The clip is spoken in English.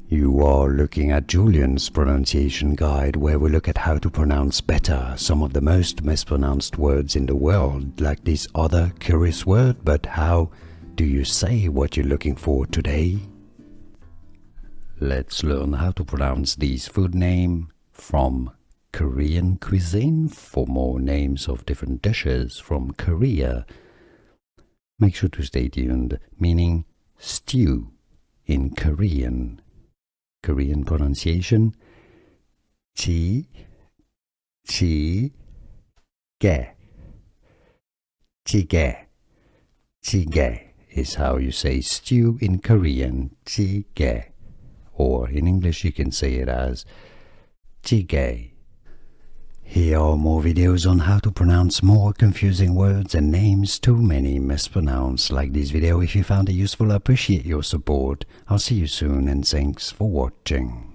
You are looking at Julian's pronunciation guide, where we look at how to pronounce better some of the most mispronounced words in the world, like this other curious word. But how do you say what you're looking for today? Let's learn how to pronounce this food name from Korean cuisine. For more names of different dishes from Korea, make sure to stay tuned, meaning stew in Korean. Korean pronunciation, Jjigae. Jjigae is how you say stew in Korean, Jjigae. Or in English you can say it as Jjigae. Here are more videos on how to pronounce more confusing words and names too many mispronounced. Like this video if you found it useful. I appreciate your support. I'll see you soon and thanks for watching.